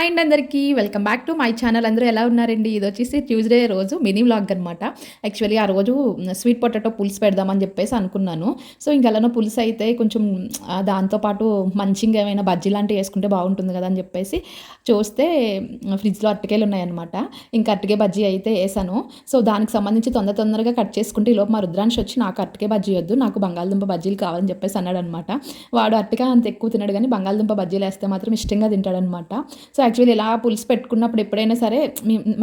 Hi అండి అందరికీ welcome back to my channel. అందరూ ఎలా ఉన్నారండి? ఇది వచ్చేసి ట్యూస్డే రోజు మినీ వ్లాగ్ అనమాట. యాక్చువల్లీ ఆ రోజు స్వీట్ పొటాటో పులుసు పెడదామని చెప్పేసి అనుకున్నాను. సో ఇంక ఎలానో పులుసు అయితే కొంచెం దాంతోపాటు మంచిగా ఏమైనా బజ్జీ లాంటివి వేసుకుంటే బాగుంటుంది కదా అని చెప్పేసి చూస్తే ఫ్రిడ్జ్లో అరటికాయలు ఉన్నాయన్నమాట. ఇంకా అరటికాయ బజ్జీ అయితే వేసాను. సో దానికి సంబంధించి తొందరగా కట్ చేసుకుంటే ఈలోపు మా రుద్రాంశ్ వచ్చి నాకు అరటికాయ బజ్జీ వద్దు, నాకు బంగాళదుంప బజ్జీలు కావాలని చెప్పేసి అన్నాడు అనమాట. వాడు అరటికాయ అంత ఎక్కువ తిన్నాడు కానీ బంగాళదుంప బజ్జీలు వేస్తే మాత్రం ఇష్టంగా తింటాడనమాట. సో యాక్చువల్లీ ఇలా పులుసు పెట్టుకున్నప్పుడు ఎప్పుడైనా సరే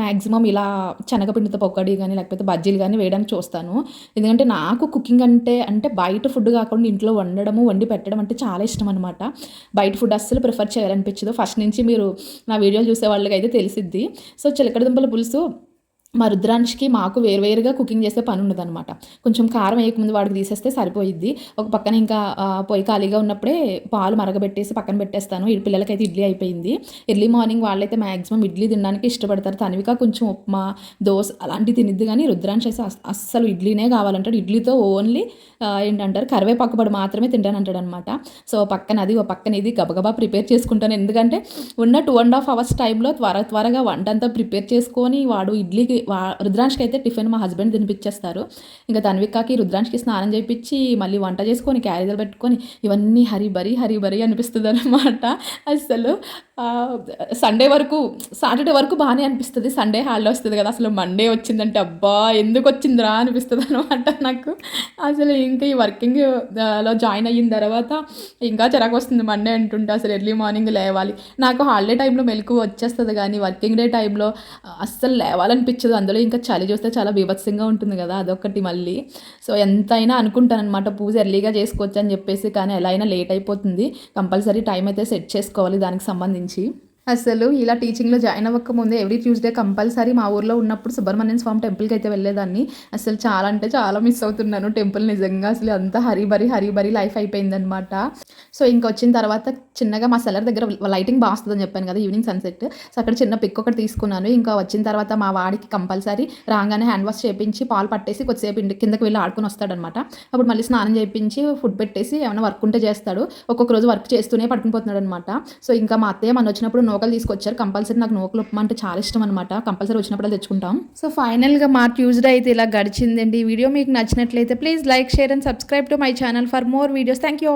మ్యాక్సిమం ఇలా శనగపిండితో పొక్కడి కానీ లేకపోతే బజ్జీలు కానీ వేయడానికి చూస్తాను. ఎందుకంటే నాకు కుకింగ్ అంటే బయట ఫుడ్ కాకుండా ఇంట్లో వండి పెట్టడం అంటే చాలా ఇష్టం అనమాట. బయట ఫుడ్ అస్సలు ప్రిఫర్ చేయాలనిపించదు. ఫస్ట్ నుంచి మీరు నా వీడియోలు చూసే వాళ్ళకి అయితే తెలిసిద్ది. సో చిలకడ దుంపల పులుసు మా రుద్రాంష్కి మాకు వేరువేరుగా కుకింగ్ చేసే పని ఉండదనమాట. కొంచెం కారం వేయకముందు వాడికి తీసేస్తే సరిపోయిద్ది. ఒక పక్కన ఇంకా పొయ్యి ఖాళీగా ఉన్నప్పుడే పాలు మరగబెట్టేసి పక్కన పెట్టేస్తాను. ఈ పిల్లలకైతే ఇడ్లీ అయిపోయింది. ఎర్లీ మార్నింగ్ వాళ్ళైతే మ్యాక్సిమం ఇడ్లీ తినడానికి ఇష్టపడతారు. తనవిక కొంచెం ఉప్మా, దోశ అలాంటివి తినిద్ది కానీ రుద్రాంశ్ అయితే అస్సలు ఇడ్లీనే కావాలంటాడు. ఇడ్లీతో ఓన్లీ ఏంటంటారు కరివేపాకు పొడి మాత్రమే తింటానంటాడు అనమాట. సో పక్కన అది ఓ పక్కన ఇది గబగబా ప్రిపేర్ చేసుకుంటాను. ఎందుకంటే ఉన్న 2.5 hours టైంలో త్వరగా వంట అంతా ప్రిపేర్ చేసుకొని వాడు ఇడ్లీకి రుద్రాంష్కి అయితే టిఫిన్ మా హస్బెండ్ తినిపించేస్తారు. ఇంకా తన్వికాకి రుద్రాంష్కి స్నానం చేయించి మళ్ళీ వంట చేసుకొని క్యారేజీలు పెట్టుకొని ఇవన్నీ హరిబరి అనిపిస్తుంది అనమాట. అసలు సండే వరకు సాటర్డే వరకు బాగానే అనిపిస్తుంది. సండే హాలిడే వస్తుంది కదా, అసలు మండే వచ్చిందంటే అబ్బా ఎందుకు వచ్చిందిరా అనిపిస్తుంది అనమాట నాకు. అసలు ఇంకా ఈ వర్కింగ్ లో జాయిన్ అయిన తర్వాత ఇంకా చిరాకు వస్తుంది మండే అంటుంటే. అసలు ఎర్లీ మార్నింగ్ లేవాలి. నాకు హాలిడే టైంలో మెలకువ వచ్చేస్తుంది కానీ వర్కింగ్ డే టైంలో అస్సలు లేవాలనిపించదు. అందులో ఇంకా చలి చూస్తే చాలా బీభత్సంగా ఉంటుంది కదా, అదొకటి మళ్ళీ. సో ఎంతైనా అనుకుంటాను అనమాట పూజ ఎర్లీగా చేసుకోవచ్చు అని చెప్పేసి, కానీ ఎలా అయినా లేట్ అయిపోతుంది. కంపల్సరీ టైం అయితే సెట్ చేసుకోవాలి దానికి సంబంధించి. అసలు ఇలా టీచింగ్లో జాయిన్ అవ్వక ముందే ఎవ్రీ ట్యూస్డే కంపల్సరీ మా ఊర్లో ఉన్నప్పుడు సుబ్రహ్మణ్యం స్వామి టెంపుల్కి అయితే వెళ్ళేదాన్ని. అసలు చాలా అంటే చాలా మిస్ అవుతున్నాను టెంపుల్ నిజంగా. అసలు అంతా హరిబరి లైఫ్ అయిపోయిందనమాట. సో ఇంకా వచ్చిన తర్వాత చిన్నగా మా సెల్లర్ దగ్గర లైటింగ్ బాగా వస్తుందని చెప్పాను కదా, ఈవినింగ్ సన్సెట్. సో అక్కడ చిన్న పిక్ ఒకటి తీసుకున్నాను. ఇంకా వచ్చిన తర్వాత మా వాడికి కంపల్సరీ రాగానే హ్యాండ్ వాష్ చేయించి పాలు పట్టేసి కొద్దిసేపు కిందకి వెళ్ళి ఆడుకుని వస్తాడనమాట. అప్పుడు మళ్ళీ స్నానం చేయించి ఫుడ్ పెట్టేసి ఏమైనా వర్క్ ఉంటే చేస్తాడు. ఒక్కొక్క రోజు వర్క్ చేస్తూనే పడుకుని పోతున్నాడు అనమాట. సో ఇంకా మా అత్తయ్య మన వచ్చినప్పుడు నూకలు తీసుకొచ్చారు. కంపల్సరీ నాకు నూకలు ఉప్మా అంటే చాలా ఇష్టం అనమాట. కంపల్సరీ వచ్చినప్పుడు తెచ్చుకుంటాం. సో ఫైనల్గా మా ట్యూస్డే అయితే ఇలా గడిచిందండి. ఈ వీడియో మీకు నచ్చినట్లయితే please like, share and subscribe to my channel for more videos. Thank you.